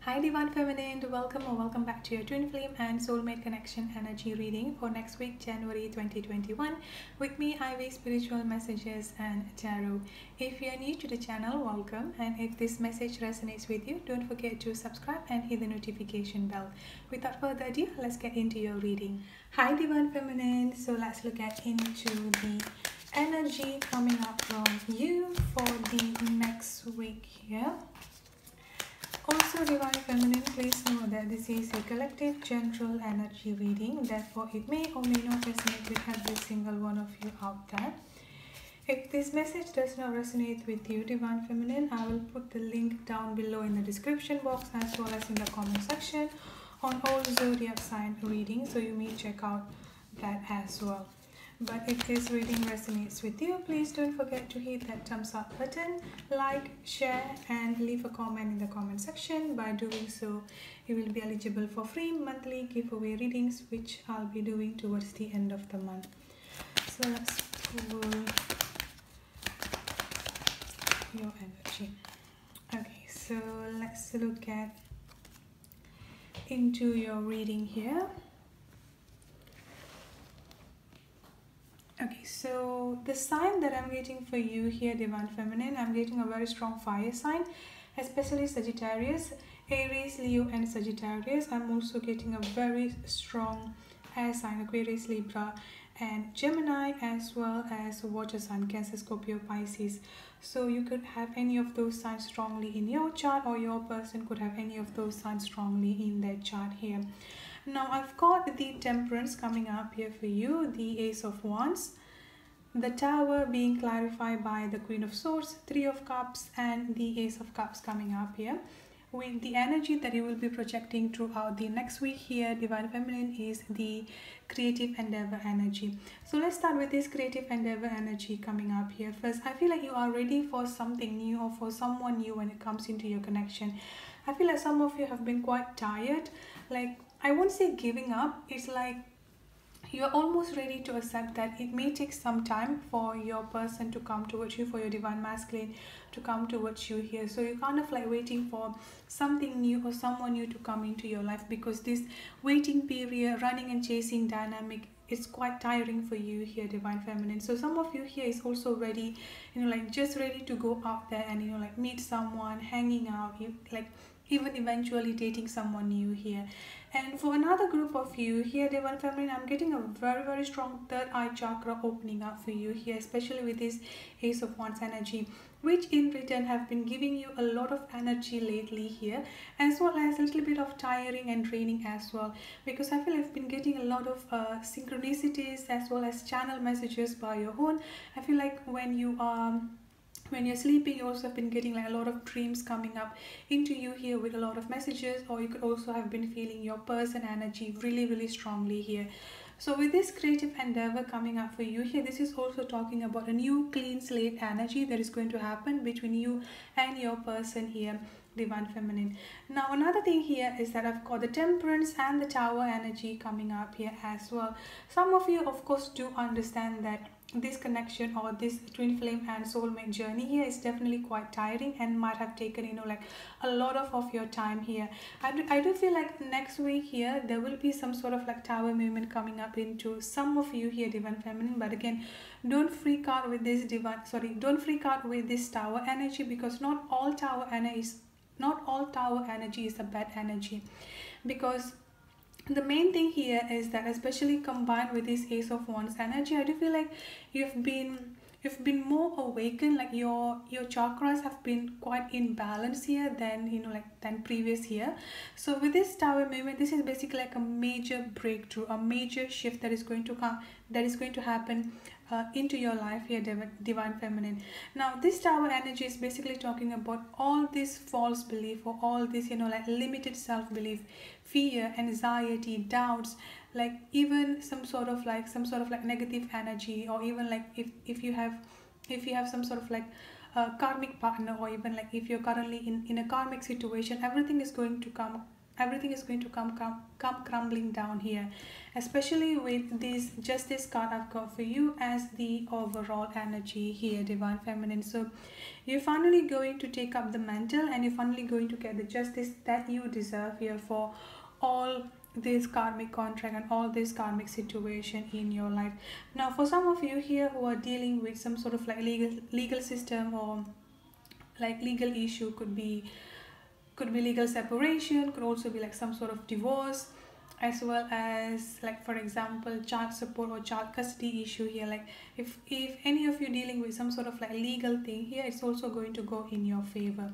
Hi Divine Feminine, welcome or welcome back to your Twin Flame and Soulmate Connection energy reading for next week, January 2021. With me, Ivy Spiritual Messages and Tarot. If you are new to the channel, welcome. And if this message resonates with you, don't forget to subscribe and hit the notification bell. Without further ado, let's get into your reading. Hi Divine Feminine, so let's look into the energy coming up from you for the next week here. Also, Divine Feminine, please know that this is a collective general energy reading. Therefore, it may or may not resonate with every single one of you out there. If this message does not resonate with you, Divine Feminine, I will put the link down below in the description box as well as in the comment section on all zodiac sign readings, so you may check out that as well. But if this reading resonates with you, please don't forget to hit that thumbs up button, like, share and leave a comment in the comment section. By doing so, you will be eligible for free monthly giveaway readings, which I'll be doing towards the end of the month. So let's pull your energy. Okay, so let's look into your reading here. Okay, so the sign that I'm getting for you here, Divine Feminine, I'm getting a very strong fire sign, especially Sagittarius, Aries, Leo and Sagittarius. I'm also getting a very strong air sign, Aquarius, Libra and Gemini, as well as water sign, Cancer, Scorpio, Pisces. So you could have any of those signs strongly in your chart, or your person could have any of those signs strongly in their chart here. Now I've got the Temperance coming up here for you, the Ace of Wands, the Tower being clarified by the Queen of Swords, Three of Cups and the Ace of Cups coming up here. With the energy that you will be projecting throughout the next week here, Divine Feminine, is the creative endeavor energy. So let's start with this creative endeavor energy coming up here. First, I feel like you are ready for something new or for someone new when it comes into your connection. I feel like some of you have been quite tired, like I won't say giving up, it's like you're almost ready to accept that it may take some time for your person to come towards you, for your Divine Masculine to come towards you here. So you're kind of like waiting for something new or someone new to come into your life, because this waiting period, running and chasing dynamic, is quite tiring for you here, Divine Feminine. So some of you here is also ready, like just ready to go out there and like meet someone, hanging out, like even eventually dating someone new here. And for another group of you here, Divine Feminine, I'm getting a very strong third eye chakra opening up for you here, especially with this Ace of Wands energy, which in return have been giving you a lot of energy lately here, as well as a little bit of tiring and draining as well, because I feel I've been getting a lot of synchronicities as well as channel messages by your own. I feel like when you're sleeping, you also have been getting like a lot of dreams coming up into you here with a lot of messages, or you could also have been feeling your person energy really strongly here. So with this creative endeavor coming up for you here, this is also talking about a new clean slate energy that is going to happen between you and your person here, Divine Feminine. Now another thing here is that I've got the Temperance and the Tower energy coming up here as well. Some of you of course do understand that this connection or this twin flame and soulmate journey here is definitely quite tiring and might have taken like a lot of your time here. I do feel like next week here there will be some sort of like tower movement coming up into some of you here, Divine Feminine. But again, don't freak out with this tower energy, because not all tower energy is a bad energy. Because the main thing here is that, especially combined with this Ace of Wands energy, I do feel like you've been more awakened, like your chakras have been quite in balance here than previous year. So with this tower movement, this is basically like a major breakthrough, a major shift that is going to happen into your life here, Divine Feminine. Now this tower energy is basically talking about all this false belief, or all this like limited self-belief, fear, anxiety, doubts, like even some sort of like negative energy, or even like if you have some sort of like karmic partner, or even like if you're currently in a karmic situation, everything is going to come everything is going to come crumbling down here, especially with this Justice card I've got for you as the overall energy here, Divine Feminine. So you're finally going to take up the mantle, and you're finally going to get the justice that you deserve here for all this karmic contract and all this karmic situation in your life. Now for some of you here who are dealing with some sort of like legal system, or like legal issue, could be legal separation, could also be like some sort of divorce, as well as like, for example, child support or child custody issue here. Like if any of you dealing with some sort of like legal thing here, it's also going to go in your favor.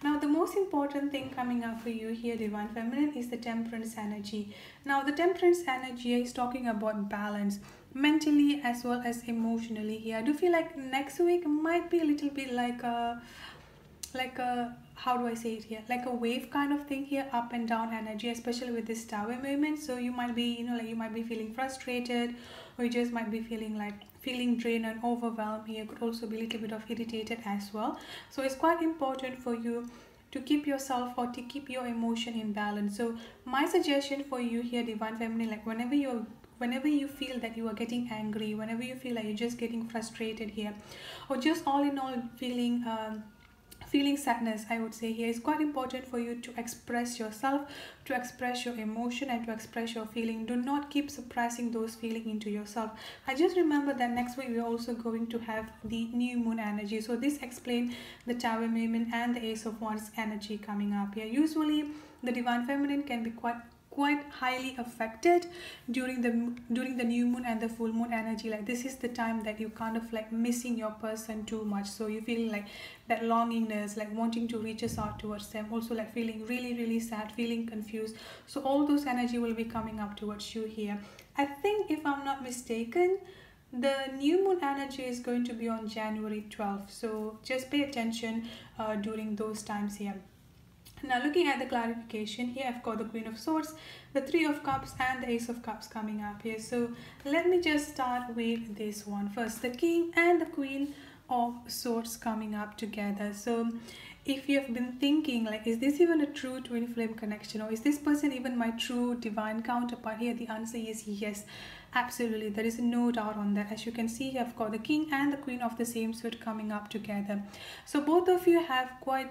Now the most important thing coming up for you here, Divine Feminine, is the Temperance energy. Now the Temperance energy is talking about balance mentally as well as emotionally here. I do feel like next week might be a little bit like a how do I say it here, like a wave kind of thing here, up and down energy, especially with this Tower movement. So you might be, you might be feeling frustrated, or you just might be feeling drained and overwhelmed here. Could also be a little bit of irritated as well. So it's quite important for you to keep yourself, or to keep your emotion in balance. So my suggestion for you here, Divine Feminine, like whenever you feel that you are getting angry, whenever you feel like you're just getting frustrated here, or just all in all feeling sadness, I would say here, it's quite important for you to express yourself, to express your emotion, and to express your feeling. Do not keep suppressing those feelings into yourself. I just remember that next week we're also going to have the new moon energy, so this explains the Tower movement and the Ace of Wands energy coming up here. Usually the Divine Feminine can be quite highly affected during the new moon and the full moon energy. Like this is the time that you kind of like missing your person too much, so you feel like that longingness, like wanting to reach out towards them, also like feeling really sad, feeling confused. So all those energy will be coming up towards you here. I think, if I'm not mistaken, the new moon energy is going to be on January 12th, so just pay attention during those times here. Now looking at the clarification here, I've got the Queen of Swords, the Three of Cups, and the Ace of Cups coming up here. So let me just start with this one first, the King and the Queen of Swords coming up together. So if you have been thinking like, is this even a true twin flame connection, or is this person even my true divine counterpart here, the answer is yes, absolutely. There is no doubt on that. As you can see here, I've got the King and the Queen of the same sword coming up together. So both of you have quite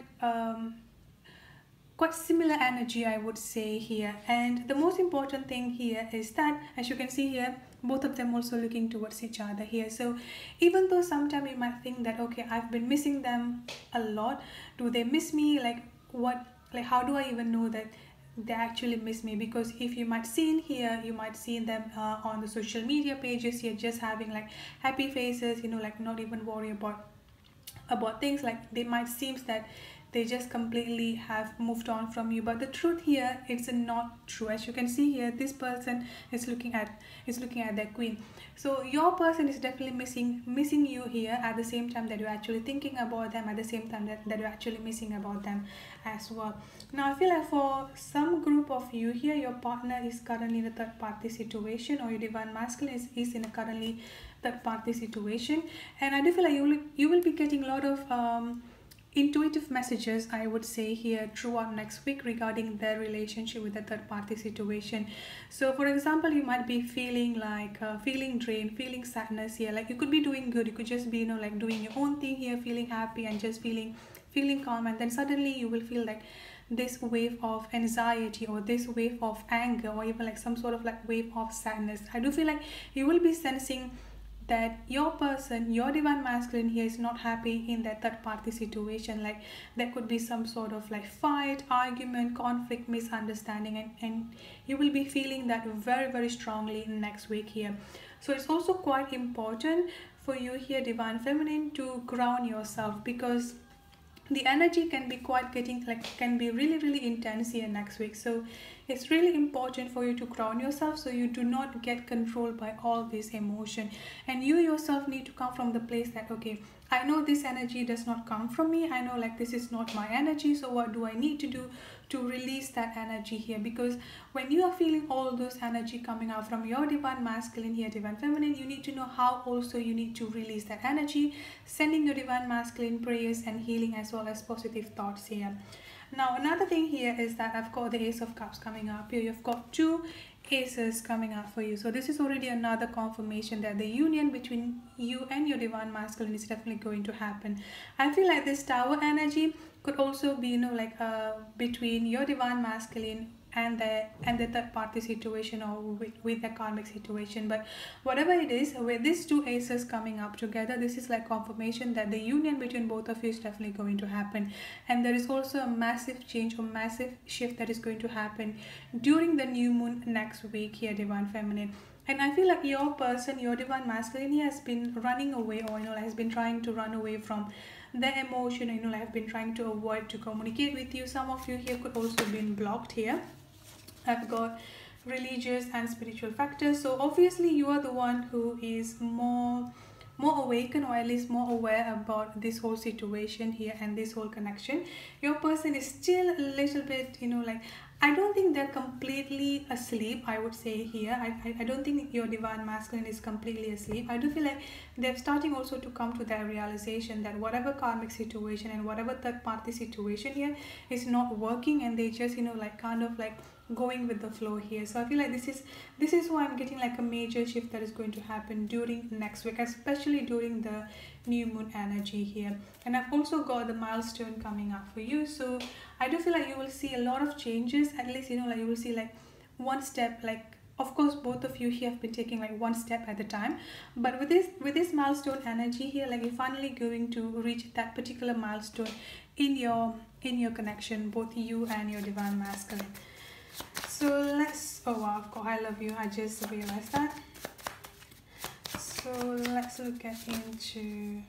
similar energy, I would say here. And the most important thing here is that, as you can see here, both of them also looking towards each other here. So even though sometimes you might think that, okay, I've been missing them a lot, do they miss me, like what, like how do I even know that they actually miss me? Because if you might see in here, you might see them on the social media pages here, just having like happy faces, like not even worry about things. Like they might seem that they just completely have moved on from you, but the truth here, it's not true. As you can see here, this person is looking at their queen. So your person is definitely missing you here, at the same time that you're actually thinking about them, at the same time that you're actually missing about them as well. Now I feel like for some group of you here, your partner is currently in a third party situation, or your divine masculine is in a currently third party situation, and I do feel like you will be getting a lot of intuitive messages, I would say here, throughout next week regarding their relationship with the third party situation. So for example, you might be feeling like feeling drained, feeling sadness here. Like you could be doing good, you could just be like doing your own thing here, feeling happy and just feeling calm, and then suddenly you will feel like this wave of anxiety, or this wave of anger, or even like some sort of like wave of sadness. I do feel like you will be sensing that your person, your divine masculine here, is not happy in that third party situation. Like there could be some sort of like fight, argument, conflict, misunderstanding, and you will be feeling that very strongly in next week here. So it's also quite important for you here, divine feminine, to ground yourself, because the energy can be can be really intense here next week. So it's really important for you to ground yourself, so you do not get controlled by all this emotion, and you yourself need to come from the place that, okay, I know this energy does not come from me, I know like this is not my energy, so what do I need to do to release that energy here? Because when you are feeling all those energy coming out from your divine masculine here, divine feminine, you need to know how also you need to release that energy, sending your divine masculine prayers and healing as well as positive thoughts here. Now another thing here is that I've got the Ace of Cups coming up here. You've got two aces coming up for you, so this is already another confirmation that the union between you and your divine masculine is definitely going to happen. I feel like this Tower energy could also be, you know, like between your divine masculine and the third party situation, or with the karmic situation. But whatever it is, with these two aces coming up together, this is like confirmation that the union between both of you is definitely going to happen. And there is also a massive change or massive shift that is going to happen during the new moon next week here, divine feminine. And I feel like your person, your divine masculine, he has been running away, or, you know, has been trying to run away from the emotion, you know, like have been trying to avoid to communicate with you. Some of you here could also been blocked here. I've got religious and spiritual factors. So obviously you are the one who is more awakened, or at least more aware about this whole situation here and this whole connection. Your person is still a little bit, you know, like, I don't think they're completely asleep, I would say here. I don't think your divine masculine is completely asleep. I do feel like they're starting also to come to that realization that whatever karmic situation and whatever third party situation here is not working, and they just, you know, like kind of like going with the flow here. So I feel like this is why I'm getting like a major shift that is going to happen during next week, especially during the new moon energy here. And I've also got the milestone coming up for you, so I do feel like you will see a lot of changes. At least, you know, like you will see like one step, like, of course both of you here have been taking like one step at a time, but with this milestone energy here, like you're finally going to reach that particular milestone in your connection, both you and your divine masculine. So let's, oh wow, I love you, I just realized that. So let's look into,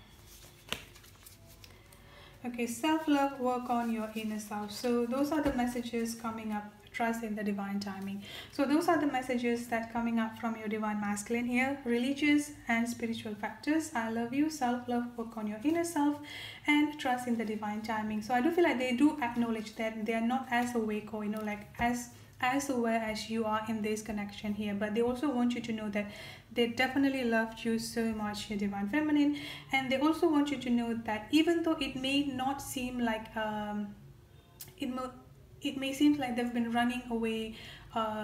okay, self-love, work on your inner self. So those are the messages coming up. Trust in the divine timing. So those are the messages that coming up from your divine masculine here. Religious and spiritual factors. I love you, self-love, work on your inner self, and trust in the divine timing. So I do feel like they do acknowledge that they are not as awake, or, you know, like as aware as you are in this connection here, but they also want you to know that they definitely loved you so much, your divine feminine. And they also want you to know that even though it may not seem like it may seem like they've been running away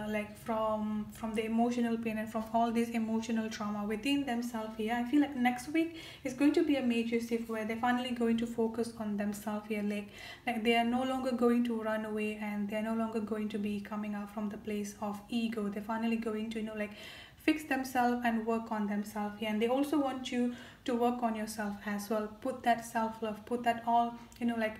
like from the emotional pain and from all this emotional trauma within themselves here. I feel like next week is going to be a major shift where they're finally going to focus on themselves here, like they are no longer going to run away, and they're no longer going to be coming out from the place of ego. They're finally going to, you know, like fix themselves and work on themselves here. And they also want you to work on yourself as well. Put that self-love, put that all, you know, like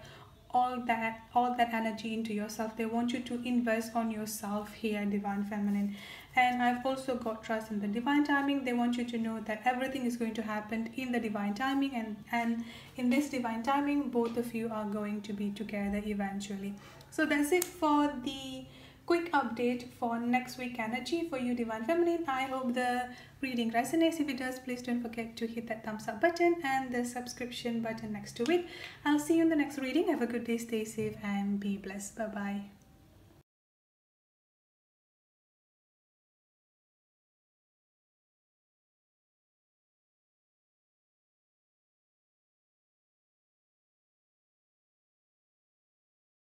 all that energy into yourself. They want you to invest on yourself here, divine feminine. And I've also got trust in the divine timing. They want you to know that everything is going to happen in the divine timing, and in this divine timing both of you are going to be together eventually. So that's it for the quick update for next week energy for you, divine feminine. I hope the reading resonates. If it does, please don't forget to hit that thumbs up button and the subscription button next to it. I'll see you in the next reading. Have a good day, stay safe, and be blessed. Bye bye.